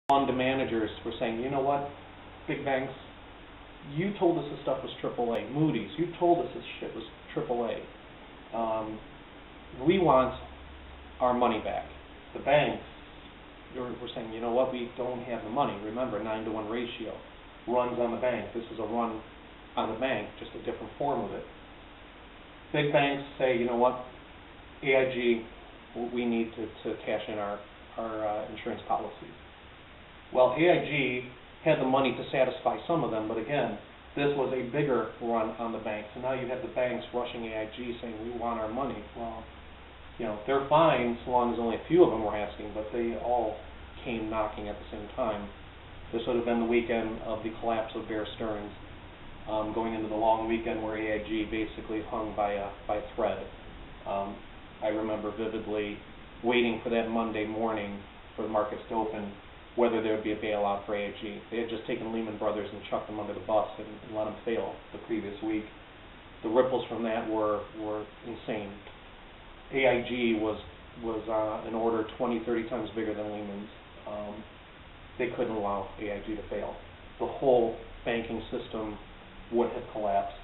fund managers were saying, you know what, big banks, you told us this stuff was AAA. Moody's, you told us this shit was AAA. We want our money back. The banks were saying, you know what, we don't have the money. Remember, 9-to-1 ratio runs on the bank. This is a run on the bank, just a different form of it. Big banks say, you know what, AIG, we need to cash in our insurance policies. Well, AIG had the money to satisfy some of them, but again, this was a bigger run on the banks. And now you have the banks rushing AIG saying, we want our money. Well, you know, they're fine so long as only a few of them were asking, but they all came knocking at the same time. This would have been the weekend of the collapse of Bear Stearns, going into the long weekend where AIG basically hung by a thread. I remember vividly waiting for that Monday morning for the markets to open, whether there would be a bailout for AIG. They had just taken Lehman Brothers and chucked them under the bus and let them fail the previous week. The ripples from that were insane. AIG was an order 20, 30 times bigger than Lehman's. They couldn't allow AIG to fail. The whole banking system would have collapsed.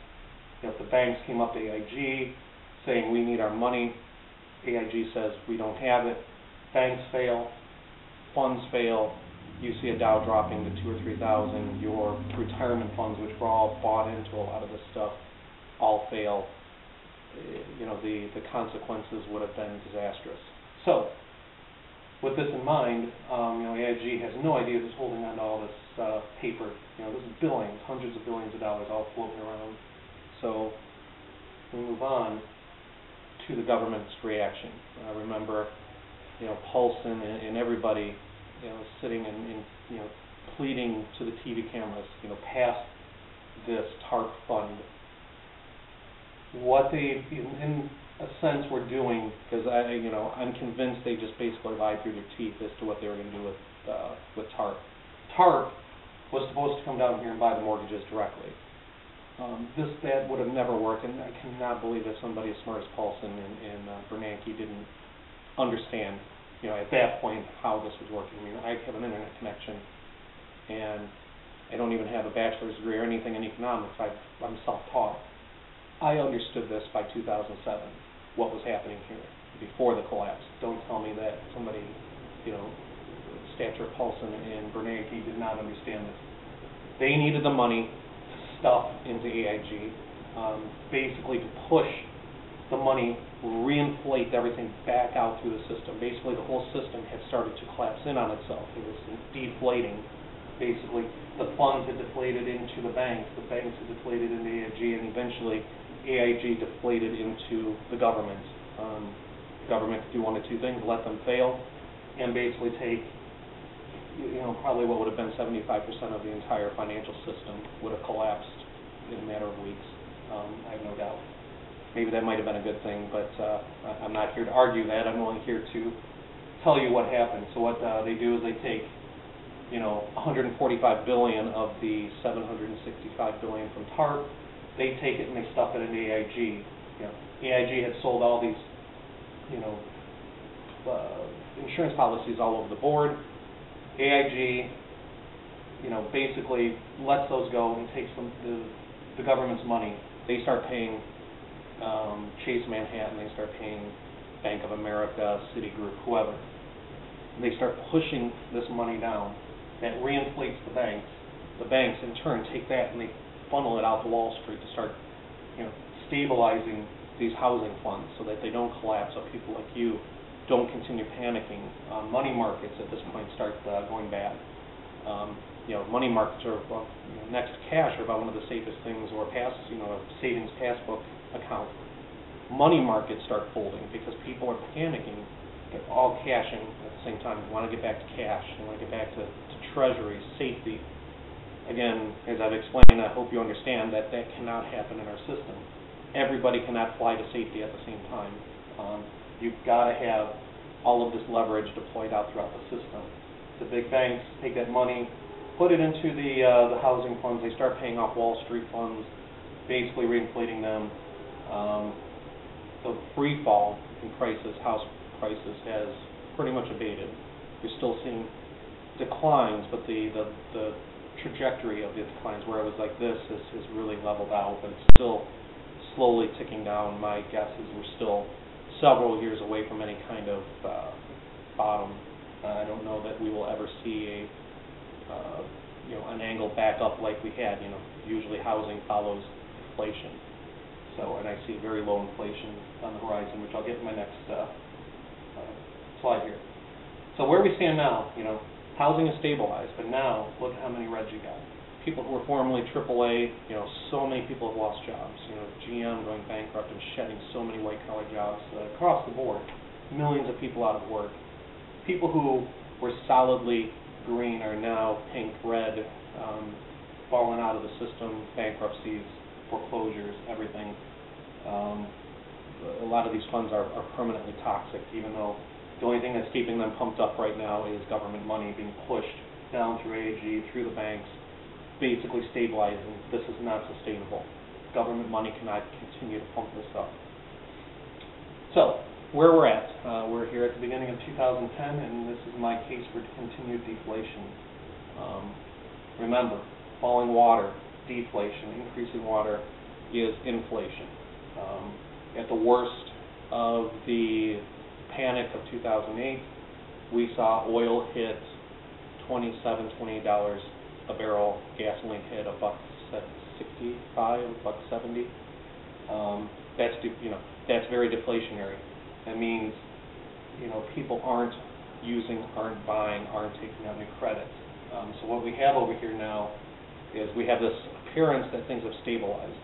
You know, if the banks came up to AIG saying, we need our money, AIG says, we don't have it. Banks fail, funds fail, you see a Dow dropping to 2,000 or 3,000, your retirement funds, which were all bought into a lot of this stuff, all fail. You know, the consequences would have been disastrous. So, with this in mind, you know, AIG has no idea who's holding on to all this paper. You know, this is billions, hundreds of billions of dollars all floating around. So, we move on to the government's reaction. Remember, you know, Paulson and everybody, you know, sitting and you know, pleading to the TV cameras, you know, pass this TARP fund. What they, in a sense, were doing, because I'm convinced they just basically lied through their teeth as to what they were going to do with TARP. TARP was supposed to come down here and buy the mortgages directly. That would have never worked, and I cannot believe that somebody as smart as Paulson and Bernanke didn't understand, you know, at that point how this was working. I mean, I have an internet connection, and I don't even have a bachelor's degree or anything in economics. I'm self-taught. I understood this by 2007, what was happening here before the collapse. Don't tell me that somebody, you know, stature Paulson and Bernanke did not understand this. They needed the money to stuff into AIG, basically to push the money, reinflate everything back out through the system. Basically, the whole system had started to collapse in on itself. It was deflating. Basically, the funds had deflated into the banks had deflated into AIG, and eventually AIG deflated into the government. The government could do one of two things: let them fail, and basically take, you know, probably what would have been 75% of the entire financial system would have collapsed in a matter of weeks. I have no doubt. Maybe that might have been a good thing, but I'm not here to argue that. I'm only here to tell you what happened. So what they do is they take, you know, 145 billion of the 765 billion from TARP. They take it and they stuff it into AIG. You know, AIG had sold all these, you know, insurance policies all over the board. AIG, you know, basically lets those go and takes the government's money. They start paying Chase Manhattan, they start paying Bank of America, Citigroup, whoever. And they start pushing this money down. That reinflates the banks. The banks, in turn, take that and they funnel it out to Wall Street to start, you know, stabilizing these housing funds so that they don't collapse, so people like you don't continue panicking. Money markets at this point start going bad. You know, money markets are, well, you know, next to cash are about one of the safest things, or you know, a savings passbook account. Money markets start folding because people are panicking. They're all cashing at the same time. They want to get back to cash. They want to get back to treasuries, safety. Again, as I've explained, I hope you understand that that cannot happen in our system. Everybody cannot fly to safety at the same time. You've got to have all of this leverage deployed out throughout the system. The big banks take that money, put it into the housing funds. They start paying off Wall Street funds, basically reinflating them. The free fall in prices, house prices, has pretty much abated. You're still seeing declines, but the trajectory of the declines, where it was like this, has really leveled out, but it's still slowly ticking down. My guess is we're still several years away from any kind of bottom. I don't know that we will ever see an angle back up like we had. Usually housing follows inflation. So, and I see very low inflation on the horizon, which I'll get in my next slide here. So where we stand now, housing is stabilized, but now look at how many reds you got. People who were formerly AAA, so many people have lost jobs. GM going bankrupt and shedding so many white-collar jobs across the board. Millions of people out of work. People who were solidly green are now pink, red, falling out of the system, bankruptcies, foreclosures, everything. A lot of these funds are permanently toxic, even though the only thing that's keeping them pumped up right now is government money being pushed down through AG, through the banks, basically stabilizing. This is not sustainable. Government money cannot continue to pump this up. So, where we're at, we're here at the beginning of 2010, and this is my case for continued deflation. Remember, falling water, deflation, increasing water is inflation. At the worst of the panic of 2008, we saw oil hit $27, $28 a barrel, gasoline hit $1.65, $1.70. That's very deflationary. That means people aren't using, aren't buying, aren't taking out new credit. So what we have over here now is we have this appearance that things have stabilized.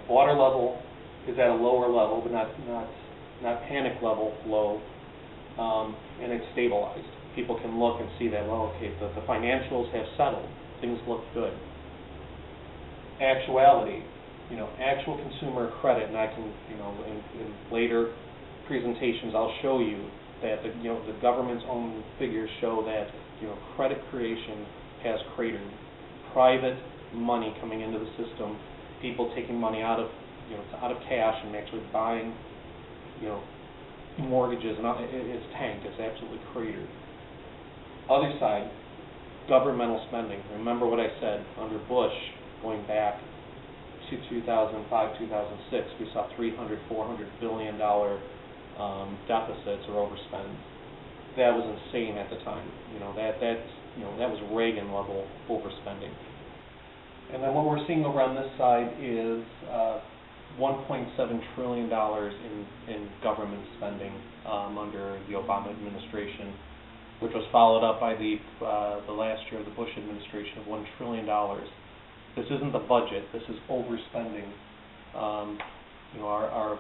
Water level is at a lower level, but not panic level low, and it's stabilized. People can look and see that, well, okay, the financials have settled. Things look good. Actuality, actual consumer credit, and I can, in later presentations, I'll show you that the government's own figures show that credit creation has cratered. Private money coming into the system, people taking money out of cash and actually buying mortgages, and it's tanked. It's absolutely cratered. Other side, governmental spending. Remember what I said under Bush, going back to 2005, 2006, we saw $300, $400 billion deficits or overspend. That was insane at the time. That was Reagan level overspending. And then what we're seeing over on this side is $1.7 trillion in government spending under the Obama administration, which was followed up by the last year of the Bush administration of $1 trillion. This isn't the budget. This is overspending. Our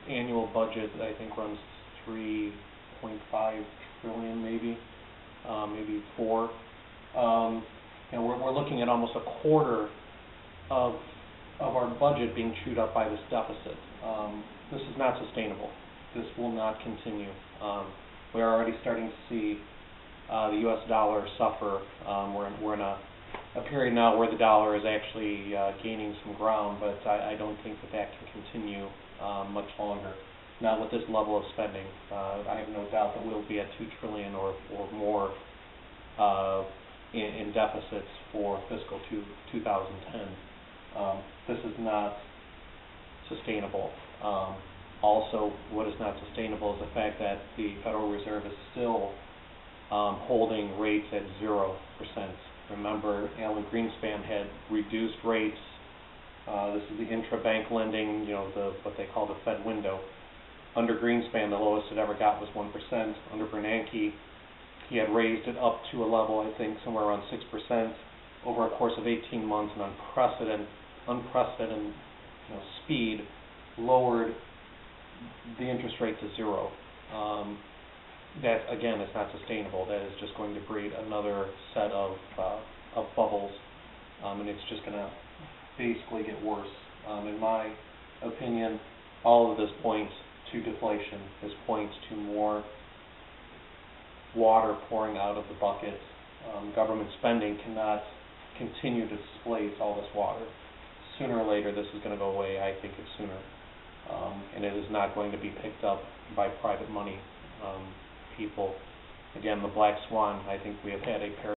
annual budget, I think, runs 3.5 trillion, maybe 4. We're looking at almost a quarter of our budget being chewed up by this deficit. This is not sustainable. This will not continue. We are already starting to see the U.S. dollar suffer. We're in a period now where the dollar is actually gaining some ground, but I don't think that can continue much longer. Not with this level of spending. I have no doubt that we'll be at $2 trillion or more in deficits for fiscal 2010. This is not sustainable. Also, what is not sustainable is the fact that the Federal Reserve is still holding rates at 0%. Remember, Alan Greenspan had reduced rates. This is the intra-bank lending, what they call the Fed window. Under Greenspan, the lowest it ever got was 1%. Under Bernanke, he had raised it up to a level, I think, somewhere around 6% over a course of 18 months, and unprecedented speed lowered the interest rate to 0. That, again, is not sustainable. That is just going to breed another set of bubbles, and it's just going to basically get worse. In my opinion, all of this points to deflation. This points to more water pouring out of the bucket. Government spending cannot continue to displace all this water. Sooner or later, this is going to go away. I think it's sooner. And it is not going to be picked up by private money. People Again, the black swan, I think we have had a